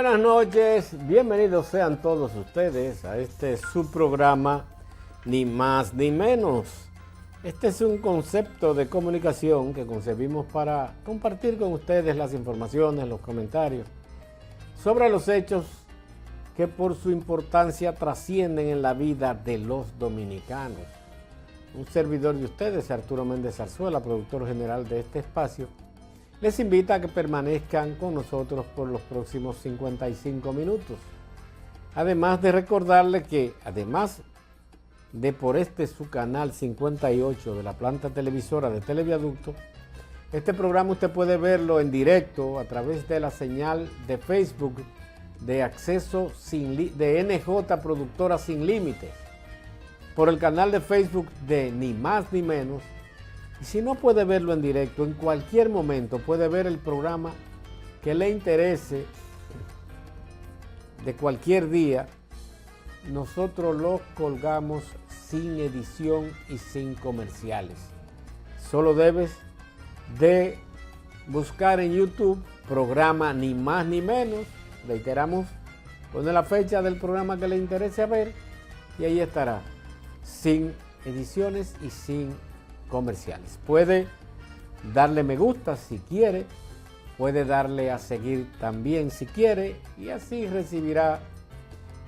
Buenas noches, bienvenidos sean todos ustedes a este subprograma Ni Más Ni Menos. Este es un concepto de comunicación que concebimos para compartir con ustedes las informaciones, los comentarios sobre los hechos que por su importancia trascienden en la vida de los dominicanos. Un servidor de ustedes, Arturo Méndez Zarzuela, productor general de este espacio, les invita a que permanezcan con nosotros por los próximos 55 minutos. Además de recordarle que, además de por su canal 58 de la planta televisora de Televiaducto, este programa usted puede verlo en directo a través de la señal de Facebook de acceso de NJ Productora Sin Límites, por el canal de Facebook de Ni Más Ni Menos. Y si no puede verlo en directo, en cualquier momento puede ver el programa que le interese de cualquier día. Nosotros lo colgamos sin edición y sin comerciales. Solo debes de buscar en YouTube programa Ni Más Ni Menos. Reiteramos, pone la fecha del programa que le interese ver y ahí estará, sin ediciones y sin comerciales. Puede darle me gusta si quiere, puede darle a seguir también si quiere, y así recibirá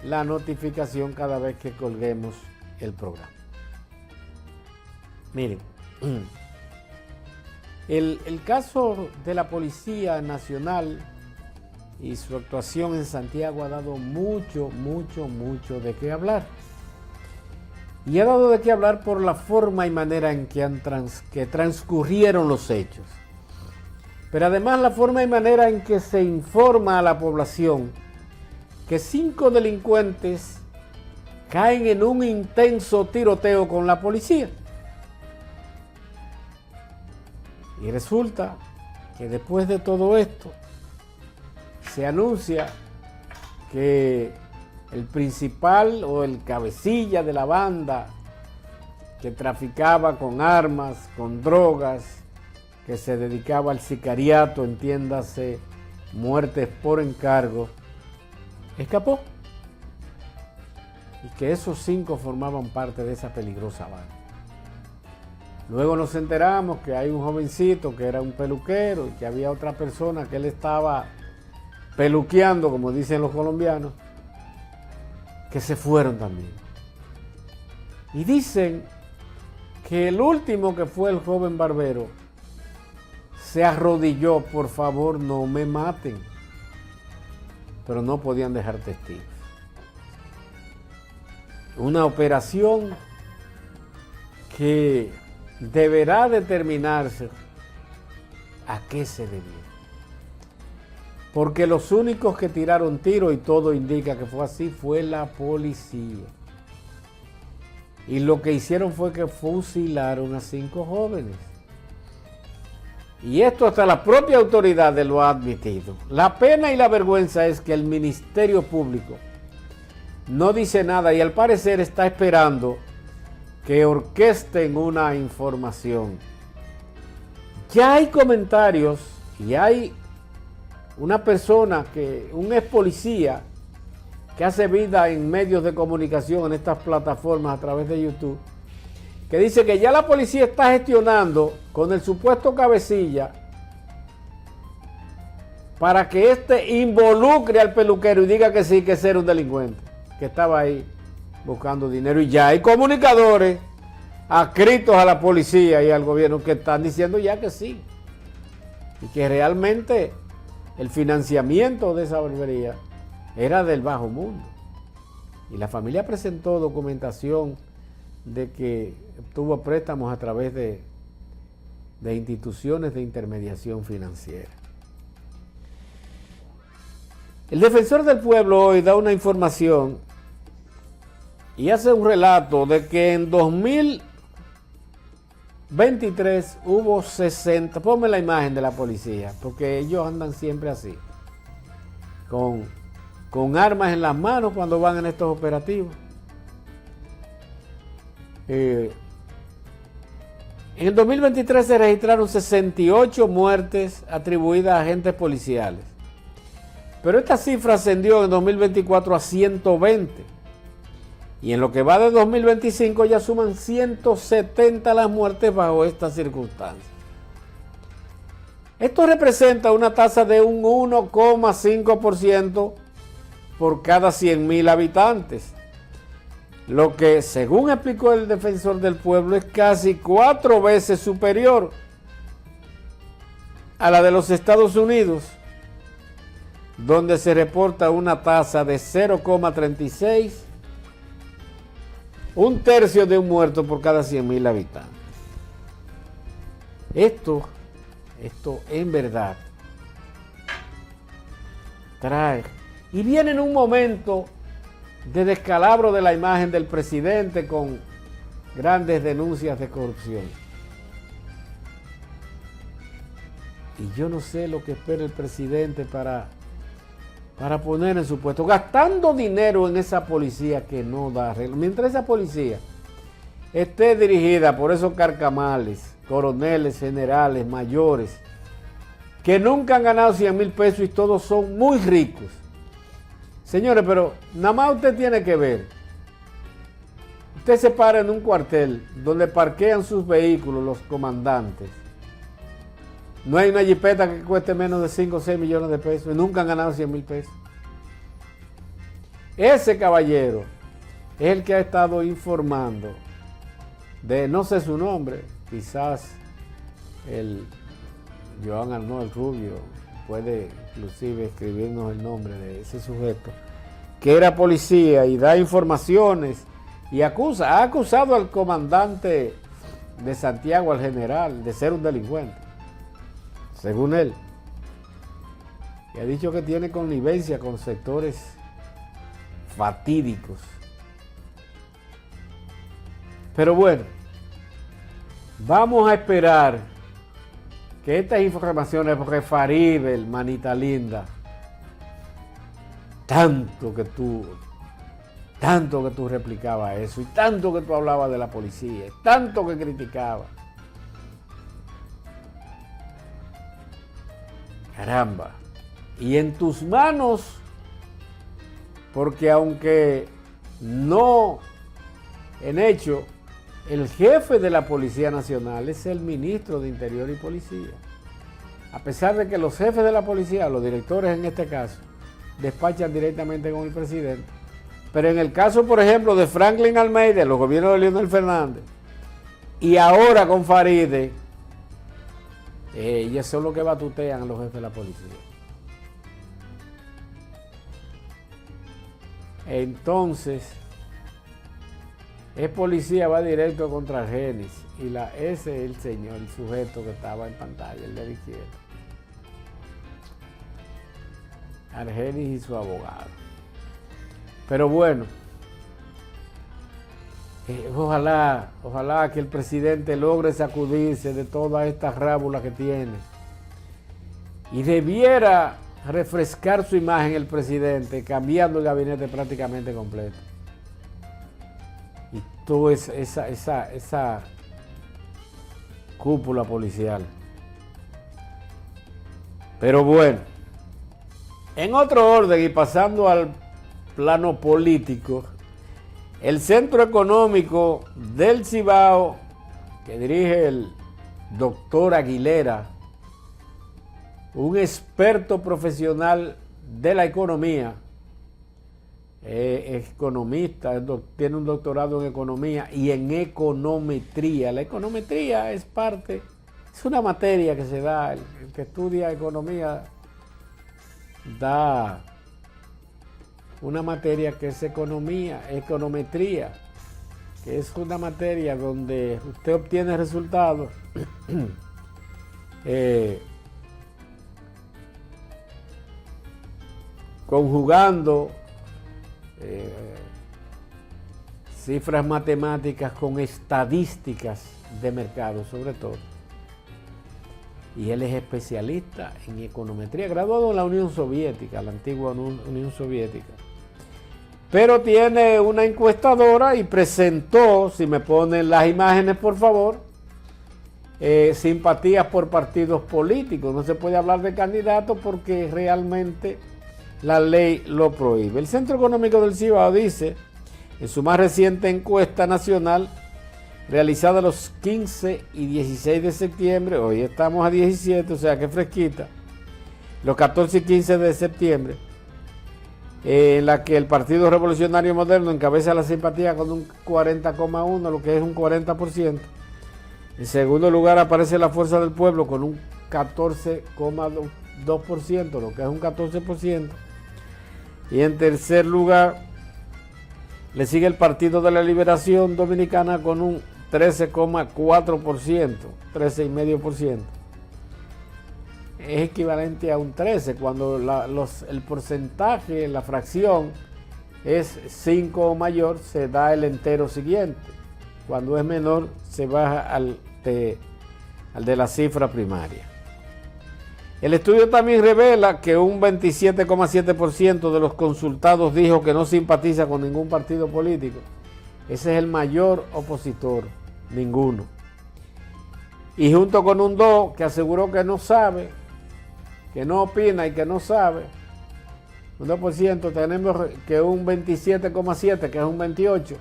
la notificación cada vez que colguemos el programa. Miren, el caso de la Policía Nacional y su actuación en Santiago ha dado mucho de qué hablar. Y ha dado de qué hablar por la forma y manera en que transcurrieron los hechos. Pero además la forma y manera en que se informa a la población que 5 delincuentes caen en un intenso tiroteo con la policía. Y resulta que después de todo esto se anuncia que el principal o el cabecilla de la banda que traficaba con armas, con drogas, que se dedicaba al sicariato, entiéndase, muertes por encargo, escapó. Y que esos 5 formaban parte de esa peligrosa banda. Luego nos enteramos que hay un jovencito que era un peluquero y que había otra persona que él estaba peluqueando, como dicen los colombianos, que se fueron también. Y dicen que el último, que fue el joven barbero, se arrodilló: por favor no me maten. Pero no podían dejar testigos. Una operación que deberá determinarse a qué se debió. Porque los únicos que tiraron tiro, y todo indica que fue así, fue la policía. Y lo que hicieron fue que fusilaron a 5 jóvenes. Y esto hasta la propia autoridad lo ha admitido. La pena y la vergüenza es que el Ministerio Público no dice nada y al parecer está esperando que orquesten una información. Ya hay comentarios y hay una persona, un ex policía que hace vida en medios de comunicación, en estas plataformas a través de YouTube, que dice que ya la policía está gestionando con el supuesto cabecilla para que éste involucre al peluquero y diga que sí, que ese era un delincuente, que estaba ahí buscando dinero. Y ya hay comunicadores adscritos a la policía y al gobierno que están diciendo ya que sí, y que realmente el financiamiento de esa barbería era del bajo mundo. Y la familia presentó documentación de que obtuvo préstamos a través de instituciones de intermediación financiera. El defensor del pueblo hoy da una información y hace un relato de que en 2023 hubo 60, ponme la imagen de la policía, porque ellos andan siempre así, con armas en las manos cuando van en estos operativos. En el 2023 se registraron 68 muertes atribuidas a agentes policiales. Pero esta cifra ascendió en 2024 a 120. Y en lo que va de 2025 ya suman 170 las muertes bajo estas circunstancias. Esto representa una tasa de un 1,5% por cada 100.000 habitantes. Lo que, según explicó el defensor del pueblo, es casi 4 veces superior a la de los Estados Unidos, donde se reporta una tasa de 0,36, un tercio de un muerto por cada 100.000 habitantes. Esto en verdad trae, y viene en un momento de descalabro de la imagen del presidente con grandes denuncias de corrupción. Y yo no sé lo que espera el presidente para poner en su puesto, gastando dinero en esa policía que no da arreglo. Mientras esa policía esté dirigida por esos carcamales, coroneles, generales, mayores, que nunca han ganado 100,000 pesos y todos son muy ricos. Señores, pero nada más usted tiene que ver. Usted se para en un cuartel donde parquean sus vehículos los comandantes. No hay una jipeta que cueste menos de 5 o 6 millones de pesos y nunca han ganado 100,000 pesos. Ese caballero es el que ha estado informando de, no sé su nombre, quizás el Joan Arnold Rubio puede inclusive escribirnos el nombre de ese sujeto, que era policía y da informaciones y ha acusado al comandante de Santiago, al general, de ser un delincuente, según él. Y ha dicho que tiene connivencia con sectores fatídicos. Pero bueno, vamos a esperar que estas informaciones, porque Farideh, manita linda, tanto que tú replicabas eso, y tanto que tú hablabas de la policía, y tanto que criticabas. Caramba. Y en tus manos, porque aunque no en hecho, el jefe de la Policía Nacional es el ministro de Interior y Policía. A pesar de que los jefes de la policía, los directores en este caso, despachan directamente con el presidente. Pero en el caso, por ejemplo, de Franklin Almeida, los gobiernos de Leonel Fernández, y ahora con Farideh, ellos son los que batutean a los jefes de la policía. Entonces, es policía, va directo contra Argenis, y ese es el señor, el sujeto que estaba en pantalla, el de la izquierda. Argenis y su abogado. Pero bueno, ojalá que el presidente logre sacudirse de todas estas rábulas que tiene. Y debiera refrescar su imagen el presidente, cambiando el gabinete prácticamente completo. Y toda esa cúpula policial. Pero bueno, en otro orden y pasando al plano político, el Centro Económico del Cibao, que dirige el doctor Aguilera, un experto profesional de la economía, es economista, tiene un doctorado en economía y en econometría. La econometría es una materia que se da, el que estudia economía da una materia que es econometría, que es una materia donde usted obtiene resultados conjugando cifras matemáticas con estadísticas de mercado, sobre todo. Y él es especialista en econometría, graduado en la Unión Soviética, la antigua Unión Soviética. Pero tiene una encuestadora y presentó, si me ponen las imágenes por favor, simpatías por partidos políticos. No se puede hablar de candidatos porque realmente la ley lo prohíbe. El Centro Económico del Cibao dice, en su más reciente encuesta nacional, realizada los 15 y 16 de septiembre, hoy estamos a 17, o sea que fresquita, los 14 y 15 de septiembre, en la que el Partido Revolucionario Moderno encabeza la simpatía con un 40,1, lo que es un 40%. En segundo lugar aparece la Fuerza del Pueblo con un 14,2%, lo que es un 14%. Y en tercer lugar le sigue el Partido de la Liberación Dominicana con un 13,4%, 13,5%. Es equivalente a un 13, cuando el porcentaje, la fracción es 5 o mayor, se da el entero siguiente. Cuando es menor, se baja al de la cifra primaria. El estudio también revela que un 27,7% de los consultados dijo que no simpatiza con ningún partido político. Ese es el mayor opositor, ninguno. Y junto con un 2 que aseguró que no sabe, que no opina y que no sabe, un 2%, tenemos que un 27,7%, que es un 28%,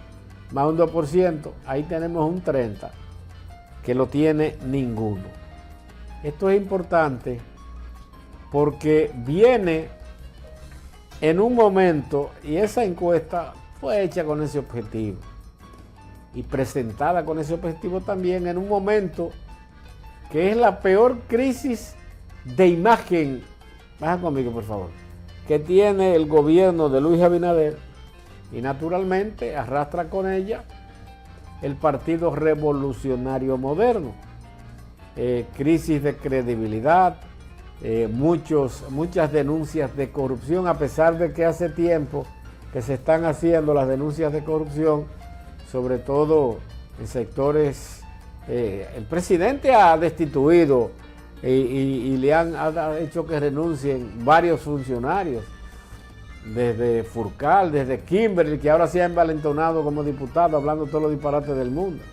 más un 2%, ahí tenemos un 30%, que lo tiene ninguno. Esto es importante porque viene en un momento, y esa encuesta fue hecha con ese objetivo y presentada con ese objetivo también en un momento que es la peor crisis de imagen, baja conmigo por favor, que tiene el gobierno de Luis Abinader, y naturalmente arrastra con ella el Partido Revolucionario Moderno. Crisis de credibilidad, muchas denuncias de corrupción, a pesar de que hace tiempo que se están haciendo las denuncias de corrupción, sobre todo en sectores. El presidente ha destituido y le ha hecho que renuncien varios funcionarios, desde Furcal, desde Kimberly, que ahora se ha envalentonado como diputado hablando todos los disparates del mundo,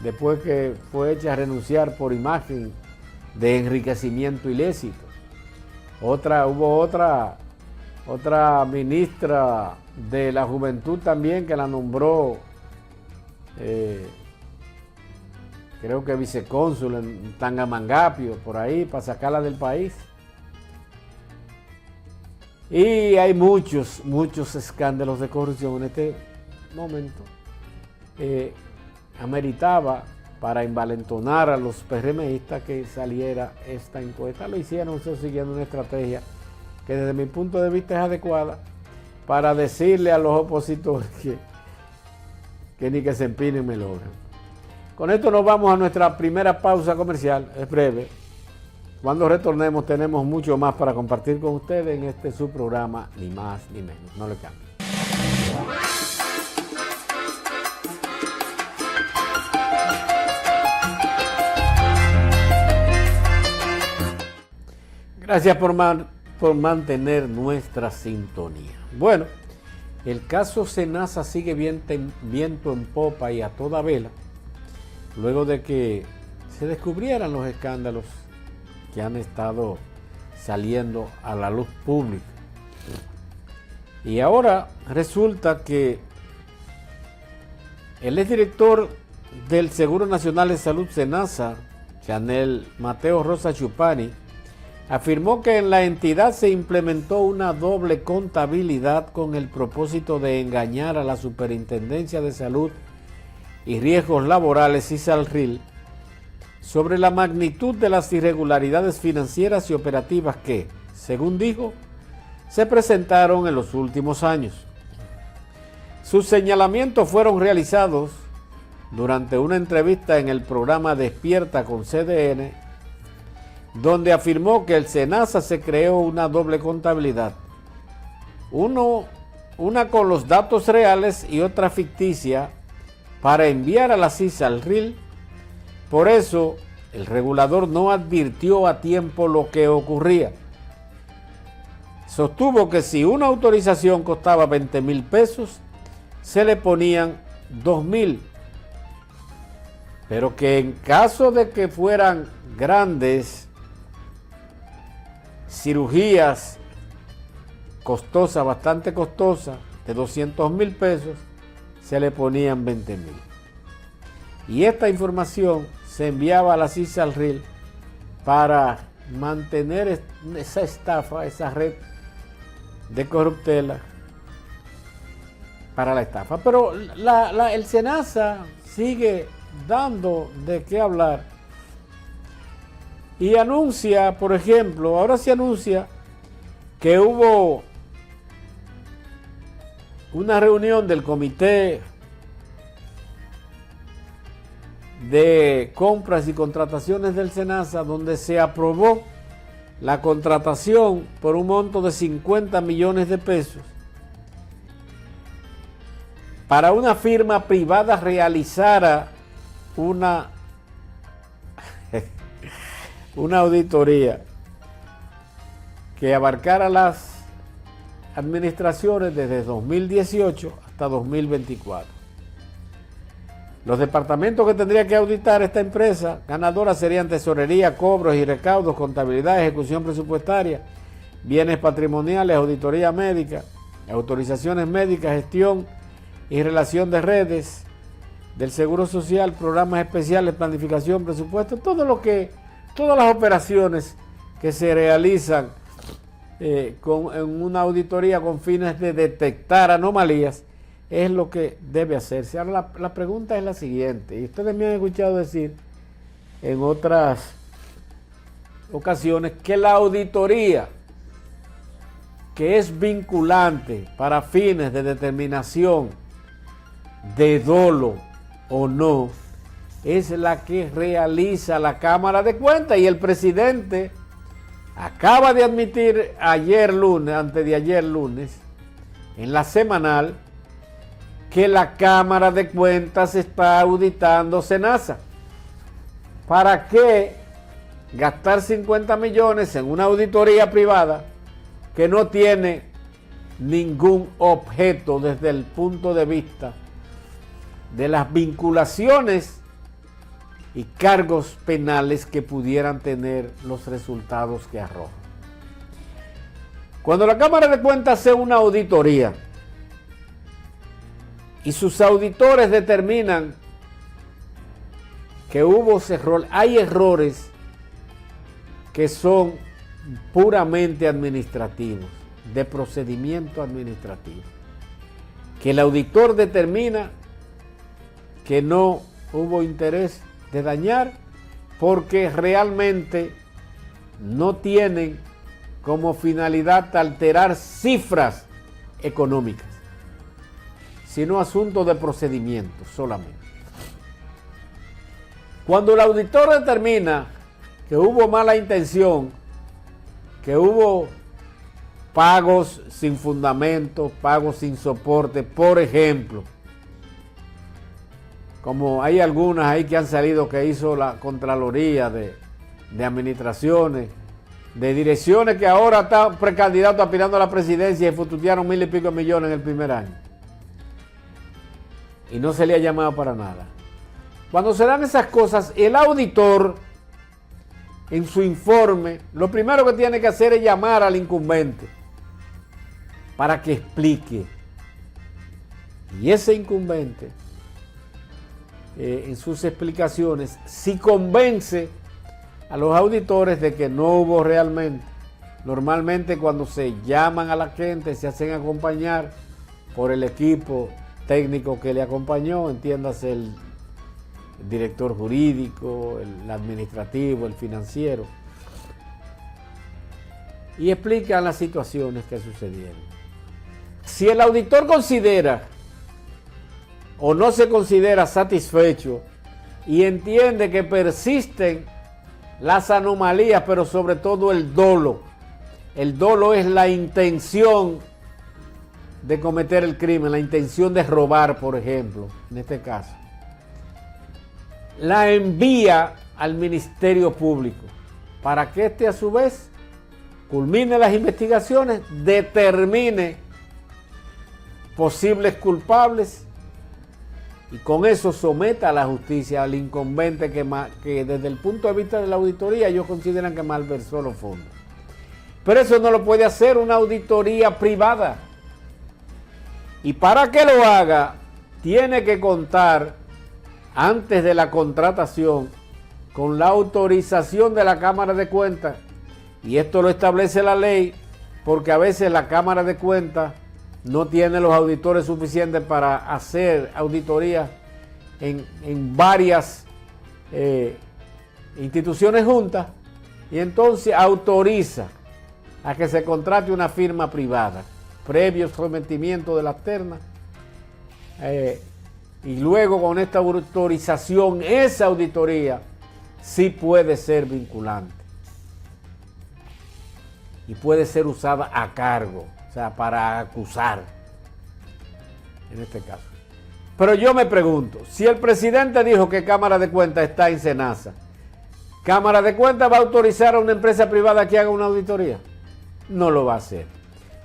después que fue hecha a renunciar por imagen de enriquecimiento ilícito. Hubo otra ministra de la Juventud también que la nombró, creo que vicecónsul en Tangamangapio, por ahí, para sacarla del país. Y hay muchos escándalos de corrupción en este momento. Ameritaba, para envalentonar a los PRMistas, que saliera esta encuesta. Lo hicieron siguiendo una estrategia que desde mi punto de vista es adecuada, para decirle a los opositores que ni que se empinen me logran. Con esto nos vamos a nuestra primera pausa comercial, es breve. Cuando retornemos tenemos mucho más para compartir con ustedes en este su programa, Ni Más Ni Menos. No le cambien. Gracias por mantener nuestra sintonía. Bueno, el caso Senasa sigue viento en popa y a toda vela, luego de que se descubrieran los escándalos que han estado saliendo a la luz pública. Y ahora resulta que el exdirector del Seguro Nacional de Salud Senasa, Chanel Mateo Rosa Chupani, afirmó que en la entidad se implementó una doble contabilidad con el propósito de engañar a la Superintendencia de Salud y Riesgos Laborales, ISALRIL, sobre la magnitud de las irregularidades financieras y operativas que, según dijo, se presentaron en los últimos años. Sus señalamientos fueron realizados durante una entrevista en el programa Despierta con CDN, donde afirmó que el Senasa se creó una doble contabilidad, una con los datos reales y otra ficticia, para enviar a la ISALRIL. Por eso, el regulador no advirtió a tiempo lo que ocurría. Sostuvo que si una autorización costaba 20,000 pesos, se le ponían 2,000. Pero que en caso de que fueran grandes cirugías costosa, bastante costosa, de 200,000 pesos, se le ponían 20,000. Y esta información se enviaba a la CISALRIL para mantener esa estafa, esa red de corruptela para la estafa. Pero el SENASA sigue dando de qué hablar y anuncia, por ejemplo, ahora se anuncia que hubo una reunión del Comité de Compras y Contrataciones del SENASA donde se aprobó la contratación por un monto de 50 millones de pesos para una firma privada realizara una auditoría que abarcara las administraciones desde 2018 hasta 2024. Los departamentos que tendría que auditar esta empresa ganadora serían tesorería, cobros y recaudos, contabilidad, ejecución presupuestaria, bienes patrimoniales, auditoría médica, autorizaciones médicas, gestión y relación de redes, del Seguro Social, programas especiales, planificación, presupuesto, todas las operaciones que se realizan en una auditoría con fines de detectar anomalías es lo que debe hacerse. Ahora la pregunta es la siguiente, y ustedes me han escuchado decir en otras ocasiones que la auditoría que es vinculante para fines de determinación de dolo o no, es la que realiza la Cámara de Cuentas, y el presidente acaba de admitir ayer lunes, antes de ayer lunes, en la semanal, que la Cámara de Cuentas está auditando SENASA. ¿Para qué gastar 50 millones en una auditoría privada que no tiene ningún objeto desde el punto de vista de las vinculaciones y cargos penales que pudieran tener los resultados que arrojan? Cuando la Cámara de Cuentas hace una auditoría y sus auditores determinan que hay errores que son puramente administrativos, de procedimiento administrativo, que el auditor determina que no hubo interés de dañar porque realmente no tienen como finalidad alterar cifras económicas, sino asuntos de procedimiento solamente. Cuando el auditor determina que hubo mala intención, que hubo pagos sin fundamento, pagos sin soporte, por ejemplo, como hay algunas ahí que han salido que hizo la Contraloría de administraciones, de direcciones que ahora están precandidatos aspirando a la presidencia y fututearon 1,000 y pico millones en el primer año. Y no se le ha llamado para nada. Cuando se dan esas cosas, el auditor, en su informe, lo primero que tiene que hacer es llamar al incumbente para que explique. Y ese incumbente, en sus explicaciones, si convence a los auditores de que no hubo realmente. Normalmente cuando se llaman a la gente se hacen acompañar por el equipo técnico que le acompañó, entiéndase el director jurídico, el administrativo, el financiero, y explican las situaciones que sucedieron. Si el auditor considera o no se considera satisfecho y entiende que persisten las anomalías, pero sobre todo el dolo es la intención de cometer el crimen, la intención de robar, por ejemplo, en este caso, la envía al Ministerio Público para que éste a su vez culmine las investigaciones, determine posibles culpables y con eso someta a la justicia al incumbente que desde el punto de vista de la auditoría ellos consideran que malversó los fondos. Pero eso no lo puede hacer una auditoría privada. Y para que lo haga, tiene que contar, antes de la contratación, con la autorización de la Cámara de Cuentas. Y esto lo establece la ley, porque a veces la Cámara de Cuentas no tiene los auditores suficientes para hacer auditorías en varias instituciones juntas, y entonces autoriza a que se contrate una firma privada, previo sometimiento de las ternas, y luego con esta autorización, esa auditoría sí puede ser vinculante y puede ser usada a cargo, o sea, para acusar, en este caso. Pero yo me pregunto, si el presidente dijo que Cámara de Cuentas está en Senasa, ¿Cámara de Cuentas va a autorizar a una empresa privada que haga una auditoría? No lo va a hacer.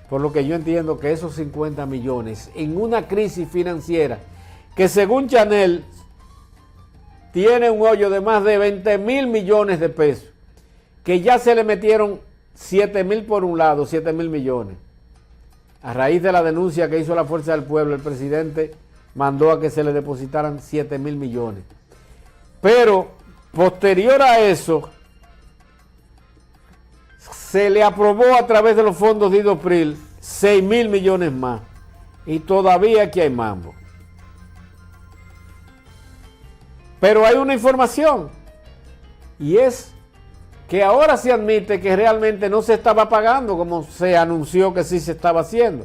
Por lo que yo entiendo que esos 50 millones en una crisis financiera que según Chanel tiene un hoyo de más de 20,000 millones de pesos, que ya se le metieron 7,000 por un lado, 7,000 millones. A raíz de la denuncia que hizo la Fuerza del Pueblo, el presidente mandó a que se le depositaran 7,000 millones. Pero posterior a eso, se le aprobó a través de los fondos de IDOPRIL 6,000 millones más. Y todavía aquí hay mambo. Pero hay una información, y es que ahora se admite que realmente no se estaba pagando como se anunció que sí se estaba haciendo.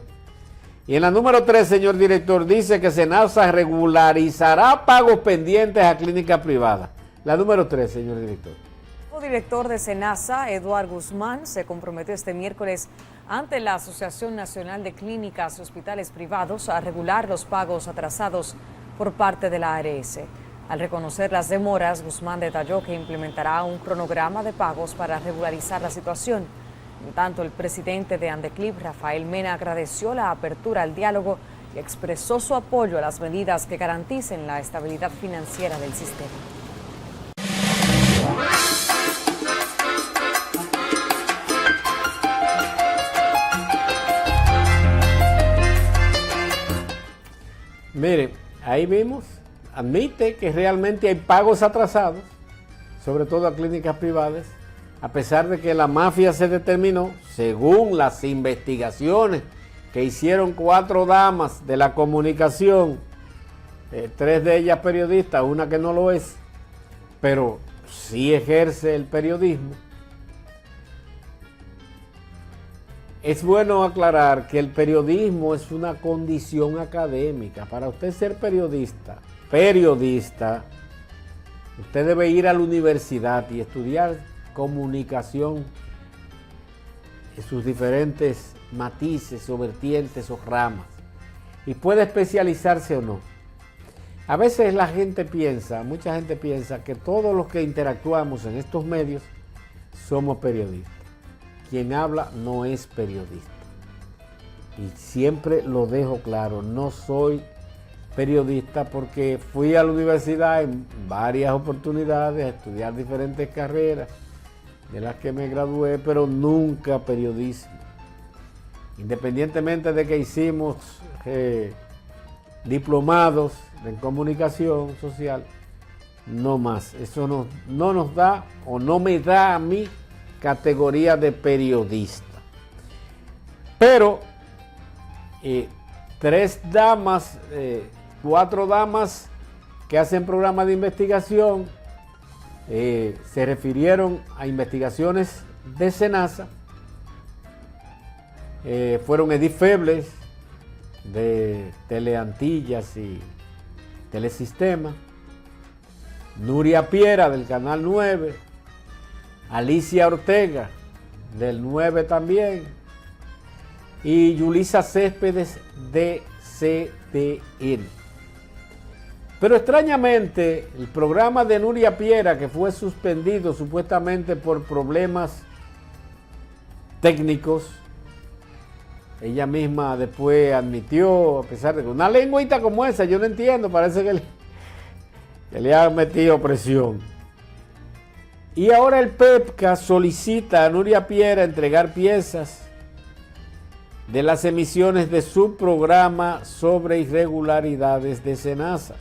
Y en la número 3, señor director, dice que Senasa regularizará pagos pendientes a clínicas privadas. La número 3, señor director. El director de Senasa, Eduardo Guzmán, se comprometió este miércoles ante la Asociación Nacional de Clínicas y Hospitales Privados a regular los pagos atrasados por parte de la ARS. Al reconocer las demoras, Guzmán detalló que implementará un cronograma de pagos para regularizar la situación. En tanto, el presidente de Andeclip, Rafael Mena, agradeció la apertura al diálogo y expresó su apoyo a las medidas que garanticen la estabilidad financiera del sistema. Miren, ahí vimos, admite que realmente hay pagos atrasados, sobre todo a clínicas privadas, a pesar de que la mafia se determinó, según las investigaciones que hicieron 4 damas de la comunicación, 3 de ellas periodistas, una que no lo es, pero sí ejerce el periodismo. Es bueno aclarar que el periodismo es una condición académica. Para usted ser periodista, usted debe ir a la universidad y estudiar comunicación en sus diferentes matices o vertientes o ramas. Y puede especializarse o no. A veces la gente piensa, mucha gente piensa que todos los que interactuamos en estos medios somos periodistas. Quien habla no es periodista. Y siempre lo dejo claro, no soy periodista porque fui a la universidad en varias oportunidades a estudiar diferentes carreras de las que me gradué, pero nunca periodismo. Independientemente de que hicimos diplomados en comunicación social, no más. Eso no nos da o no me da a mí categoría de periodista. Pero 4 damas que hacen programas de investigación se refirieron a investigaciones de Senasa. Fueron Edith Febles de Teleantillas y Telesistema, Nuria Piera del Canal 9, Alicia Ortega del 9 también, y Yulisa Céspedes de CTN. Pero extrañamente, el programa de Nuria Piera, que fue suspendido supuestamente por problemas técnicos, ella misma después admitió, a pesar de que una lengüita como esa, yo no entiendo, parece que le han metido presión. Y ahora el PEPCA solicita a Nuria Piera entregar piezas de las emisiones de su programa sobre irregularidades de SENASA.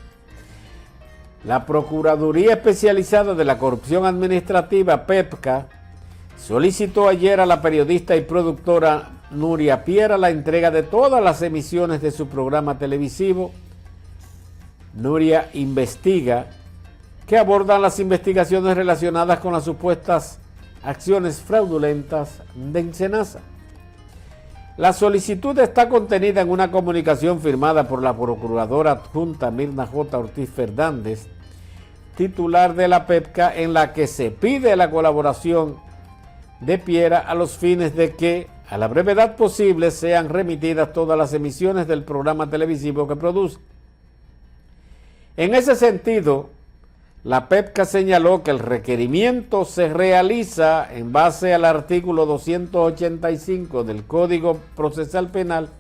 La Procuraduría Especializada de la Corrupción Administrativa, PEPCA, solicitó ayer a la periodista y productora Nuria Piera la entrega de todas las emisiones de su programa televisivo Nuria Investiga, que abordan las investigaciones relacionadas con las supuestas acciones fraudulentas de SENASA. La solicitud está contenida en una comunicación firmada por la procuradora adjunta Mirna J. Ortiz Fernández, titular de la PEPCA, en la que se pide la colaboración de Piera a los fines de que, a la brevedad posible, sean remitidas todas las emisiones del programa televisivo que produce. En ese sentido, la PEPCA señaló que el requerimiento se realiza en base al artículo 285 del Código Procesal Penal,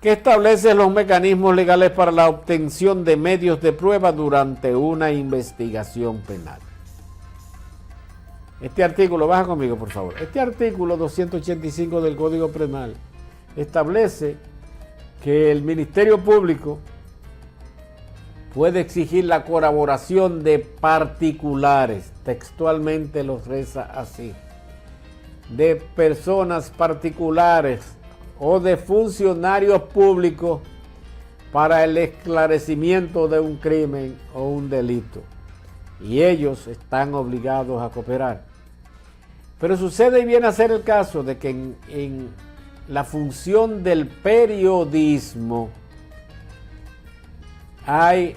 que establece los mecanismos legales para la obtención de medios de prueba durante una investigación penal. Este artículo, baja conmigo por favor, este artículo 285 del Código Penal establece que el Ministerio Público puede exigir la colaboración de particulares, textualmente los reza así, de personas particulares o de funcionarios públicos para el esclarecimiento de un crimen o un delito. Y ellos están obligados a cooperar. Pero sucede y viene a ser el caso de que en la función del periodismo hay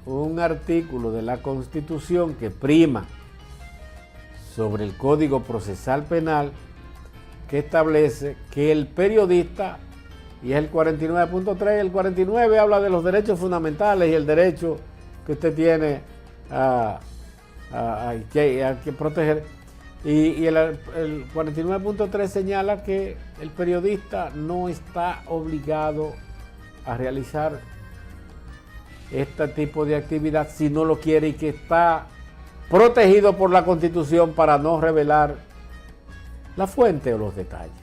un artículo de la Constitución que prima sobre el Código Procesal Penal, que establece que el periodista, y es el 49.3, el 49 habla de los derechos fundamentales y el derecho que usted tiene a proteger, y el 49.3 señala que el periodista no está obligado a realizar este tipo de actividad si no lo quiere, y que está protegido por la Constitución para no revelar la fuente o los detalles.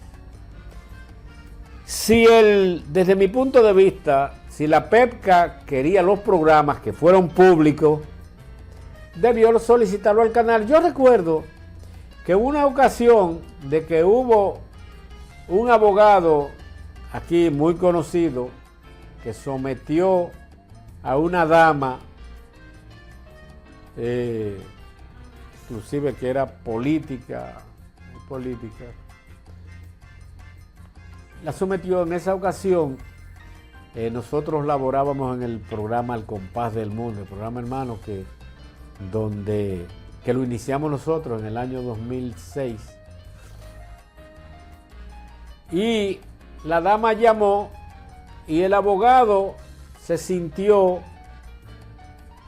Desde mi punto de vista, si la PEPCA quería los programas que fueron públicos, debió solicitarlo al canal. Yo recuerdo que una ocasión de que hubo un abogado aquí muy conocido que sometió a una dama, inclusive que era política, la sometió en esa ocasión. Nosotros laborábamos en el programa Al Compás del Mundo, el programa hermano que lo iniciamos nosotros en el año 2006. Y la dama llamó y el abogado se sintió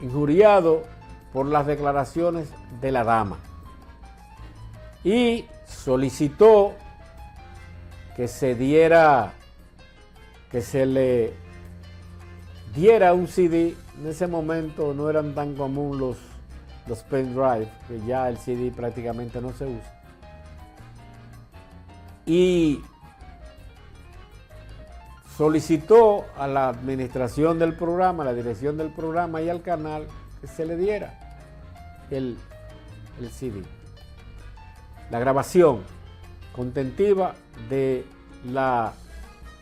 injuriado por las declaraciones de la dama y solicitó que se le diera un CD. En ese momento no eran tan comunes los pendrive, que ya el CD prácticamente no se usa. Y solicitó a la administración del programa, a la dirección del programa y al canal que se le diera el CD. La grabación contentiva de la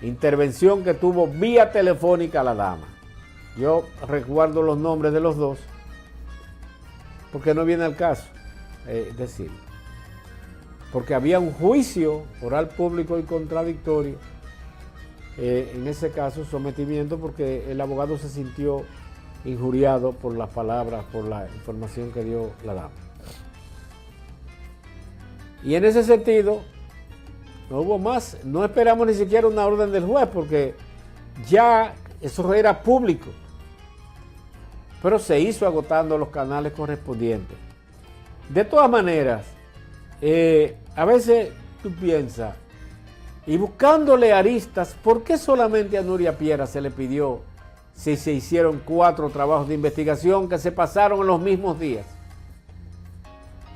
intervención que tuvo vía telefónica la dama. Yo recuerdo los nombres de los dos porque no viene al caso decirlo. Porque había un juicio oral público y contradictorio, en ese caso sometimiento, porque el abogado se sintió injuriado por las palabras, por la información que dio la dama. Y en ese sentido no hubo más, no esperamos ni siquiera una orden del juez, porque ya eso era público, pero se hizo agotando los canales correspondientes. De todas maneras, a veces tú piensas, y buscándole aristas, ¿por qué solamente a Nuria Piera se le pidió si se hicieron 4 trabajos de investigación que se pasaron en los mismos días?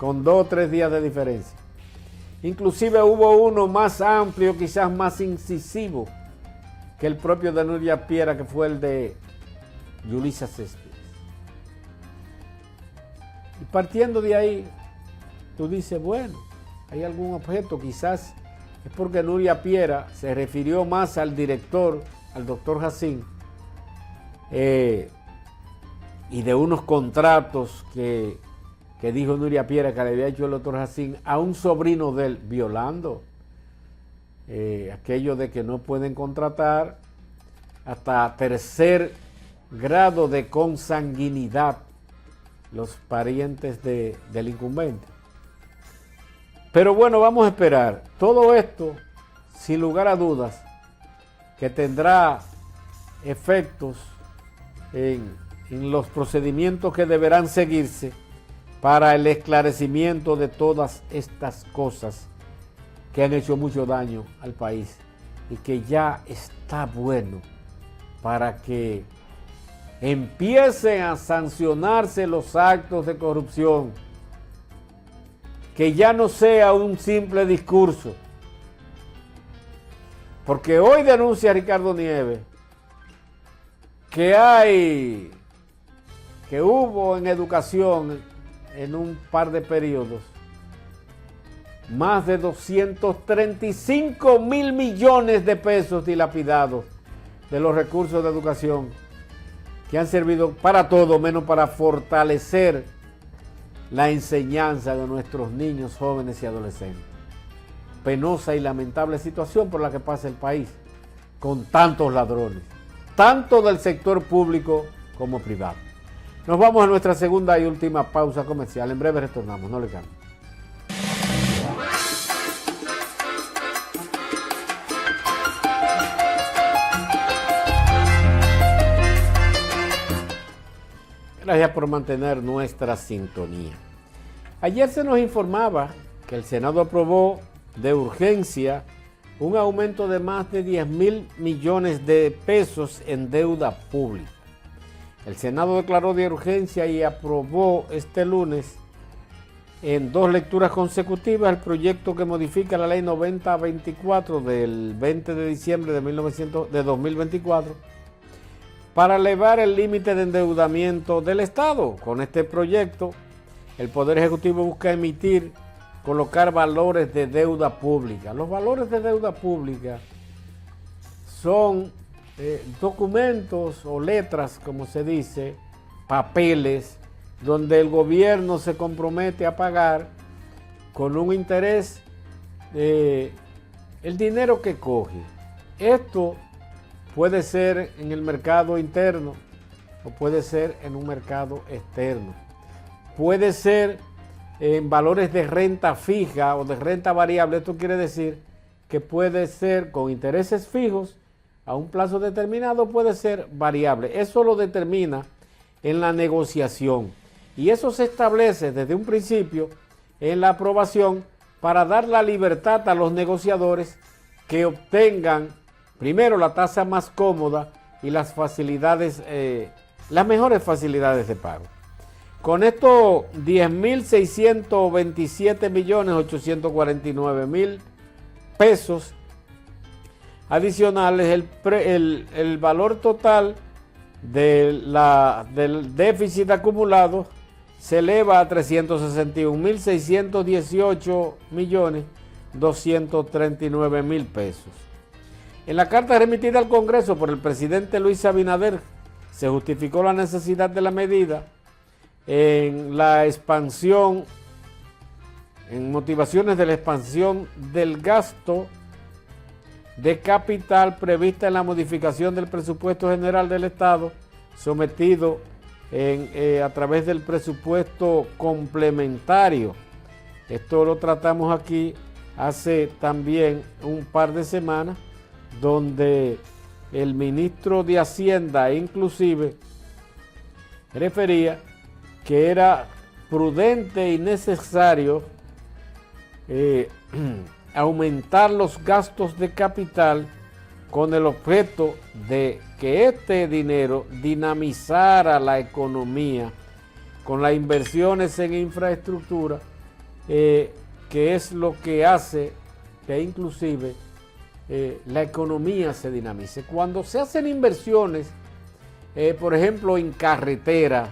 con 2 o 3 días de diferencia. Inclusive hubo uno más amplio, quizás más incisivo, que el propio de Nuria Piera, que fue el de Yulisa Céspedes. Y partiendo de ahí, tú dices, bueno, hay algún objeto, quizás es porque Nuria Piera se refirió más al director, al doctor Jacín, y de unos contratos que dijo Nuria Piera que le había hecho el doctor Jacín a un sobrino de él, violando aquello de que no pueden contratar hasta tercer grado de consanguinidad los parientes del incumbente. Pero bueno, vamos a esperar. Todo esto, sin lugar a dudas, que tendrá efectos en los procedimientos que deberán seguirse para el esclarecimiento de todas estas cosas que han hecho mucho daño al país y que ya está bueno para que empiecen a sancionarse los actos de corrupción, que ya no sea un simple discurso. Porque hoy denuncia Ricardo Nieves que hubo en educación en un par de periodos más de 235 mil millones de pesos dilapidados de los recursos de educación que han servido para todo menos para fortalecer la enseñanza de nuestros niños, jóvenes y adolescentes. Penosa y lamentable situación por la que pasa el país, con tantos ladrones, tanto del sector público como privado. Nos vamos a nuestra segunda y última pausa comercial. En breve retornamos, no le cambien. Gracias por mantener nuestra sintonía. Ayer se nos informaba que el Senado aprobó de urgencia un aumento de más de 10.000 millones de pesos en deuda pública. El Senado declaró de urgencia y aprobó este lunes en 2 lecturas consecutivas el proyecto que modifica la ley 9024 del 20 de diciembre de 2024 para elevar el límite de endeudamiento del Estado. Con este proyecto, el Poder Ejecutivo busca colocar valores de deuda pública. Los valores de deuda pública son documentos o letras, como se dice, papeles, donde el gobierno se compromete a pagar con un interés el dinero que coge. Esto puede ser en el mercado interno o puede ser en un mercado externo. Puede ser en valores de renta fija o de renta variable. Esto quiere decir que puede ser con intereses fijos a un plazo determinado, puede ser variable. Eso lo determina en la negociación. Y eso se establece desde un principio en la aprobación para dar la libertad a los negociadores que obtengan primero la tasa más cómoda y las facilidades, las mejores facilidades de pago. Con estos 10.627.849.000 pesos adicionales, el valor total del déficit acumulado se eleva a 361.618.239.000 pesos. En la carta remitida al Congreso por el presidente Luis Abinader se justificó la necesidad de la medida en la expansión, en motivaciones de la expansión del gasto de capital prevista en la modificación del presupuesto general del Estado sometido a través del presupuesto complementario. Esto lo tratamos aquí hace también un par de semanas, donde el ministro de Hacienda inclusive refería que era prudente y necesario aumentar los gastos de capital con el objeto de que este dinero dinamizara la economía con las inversiones en infraestructura que es lo que hace que inclusive la economía se dinamice. Cuando se hacen inversiones, por ejemplo, en carretera,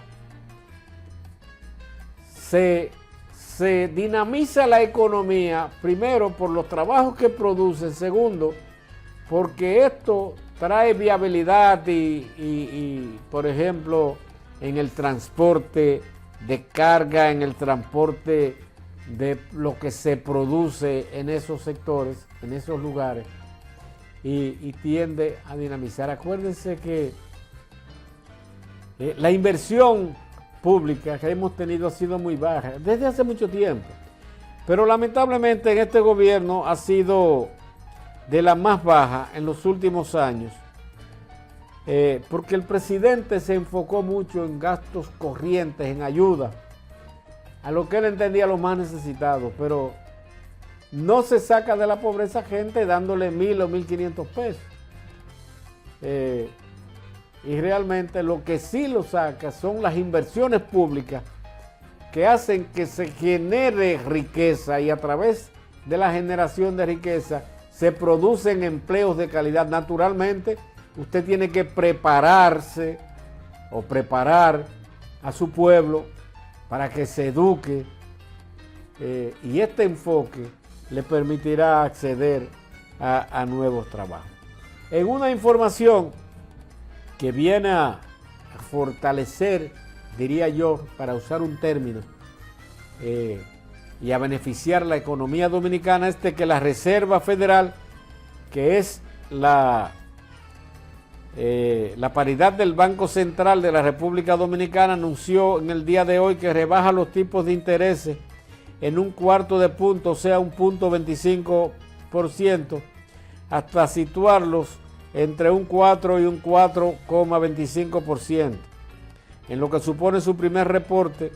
se dinamiza la economía, primero por los trabajos que producen, segundo, porque esto trae viabilidad y, por ejemplo, en el transporte de carga, en el transporte de lo que se produce en esos sectores, en esos lugares, y tiende a dinamizar. Acuérdense que la inversión pública que hemos tenido ha sido muy baja desde hace mucho tiempo, pero lamentablemente en este gobierno ha sido de la más baja en los últimos años, porque el presidente se enfocó mucho en gastos corrientes, en ayuda a lo que él entendía los más necesitados, pero no se saca de la pobreza gente dándole 1,000 o 1,500 pesos. Y realmente lo que sí lo saca son las inversiones públicas que hacen que se genere riqueza, y a través de la generación de riqueza se producen empleos de calidad. Naturalmente, usted tiene que prepararse o preparar a su pueblo para que se eduque, y este enfoque le permitirá acceder a nuevos trabajos. En una información que viene a fortalecer, diría yo, para usar un término, y a beneficiar la economía dominicana, es de que la Reserva Federal, que es la paridad del Banco Central de la República Dominicana, anunció en el día de hoy que rebaja los tipos de interés en 1/4 de punto, o sea, 1.25%, hasta situarlos entre un 4 y un 4,25%, en lo que supone su primer reporte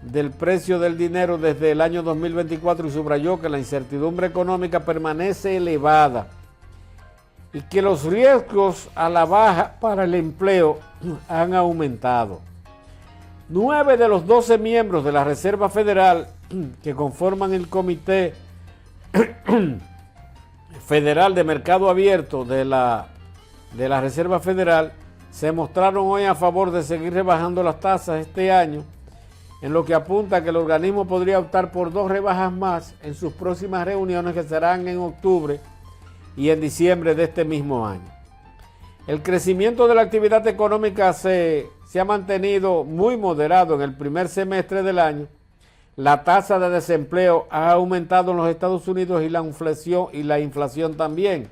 del precio del dinero desde el año 2024, y subrayó que la incertidumbre económica permanece elevada y que los riesgos a la baja para el empleo han aumentado. 9 de los 12 miembros de la Reserva Federal que conforman el Comité Federal de Mercado Abierto de la Reserva Federal se mostraron hoy a favor de seguir rebajando las tasas este año, en lo que apunta a que el organismo podría optar por 2 rebajas más en sus próximas reuniones, que serán en octubre y en diciembre de este mismo año. El crecimiento de la actividad económica se ha mantenido muy moderado en el primer semestre del año. La tasa de desempleo ha aumentado en los Estados Unidos y la inflación también.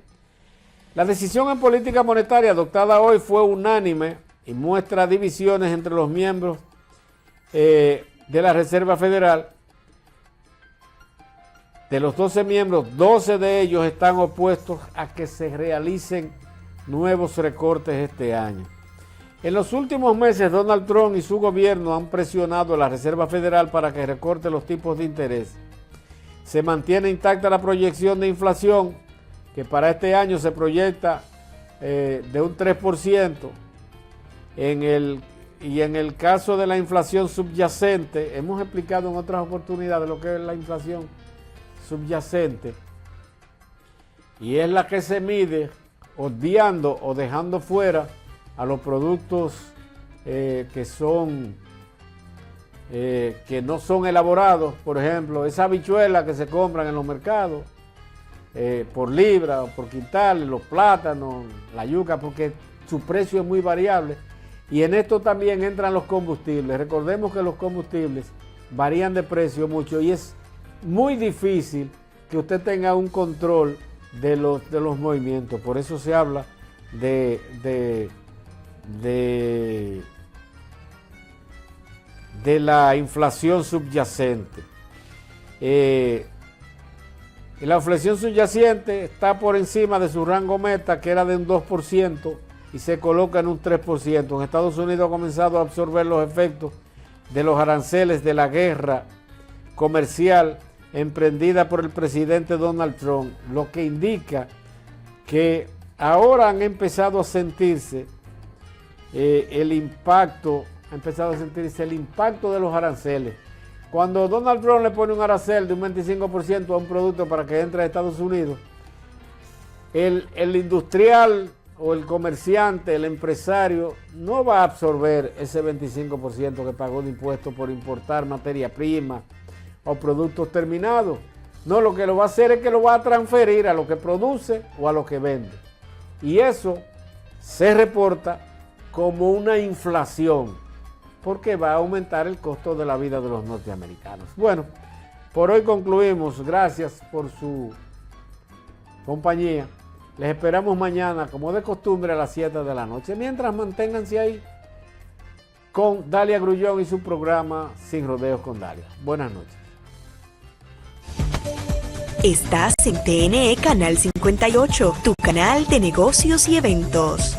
La decisión en política monetaria adoptada hoy fue unánime y muestra divisiones entre los miembros de la Reserva Federal. De los 12 miembros, 12 de ellos están opuestos a que se realicen nuevos recortes este año. En los últimos meses, Donald Trump y su gobierno han presionado a la Reserva Federal para que recorte los tipos de interés. Se mantiene intacta la proyección de inflación, que para este año se proyecta de un 3%. Y en el caso de la inflación subyacente, hemos explicado en otras oportunidades lo que es la inflación subyacente, y es la que se mide obviando o dejando fuera a los productos que no son elaborados. Por ejemplo, esa habichuela que se compran en los mercados por libra o por quintal, los plátanos, la yuca, porque su precio es muy variable. Y en esto también entran los combustibles. Recordemos que los combustibles varían de precio mucho, y es muy difícil que usted tenga un control de los movimientos. Por eso se habla de la inflación subyacente. Y la inflación subyacente está por encima de su rango meta, que era de un 2%, y se coloca en un 3%. En Estados Unidos ha comenzado a absorber los efectos de los aranceles de la guerra comercial emprendida por el presidente Donald Trump, lo que indica que ahora han empezado a sentirse el impacto de los aranceles, Cuando Donald Trump le pone un arancel de un 25% a un producto para que entre a Estados Unidos, el industrial o el comerciante, el empresario, no va a absorber ese 25% que pagó de impuestos por importar materia prima o productos terminados. No, lo que lo va a hacer es que lo va a transferir a lo que produce o a lo que vende. Y eso se reporta como una inflación, porque va a aumentar el costo de la vida de los norteamericanos. Bueno, por hoy concluimos. Gracias por su compañía. Les esperamos mañana, como de costumbre, a las 7 de la noche. Mientras, manténganse ahí con Dalia Grullón y su programa Sin Rodeos con Dalia. Buenas noches. Estás en TNE Canal 58, tu canal de negocios y eventos.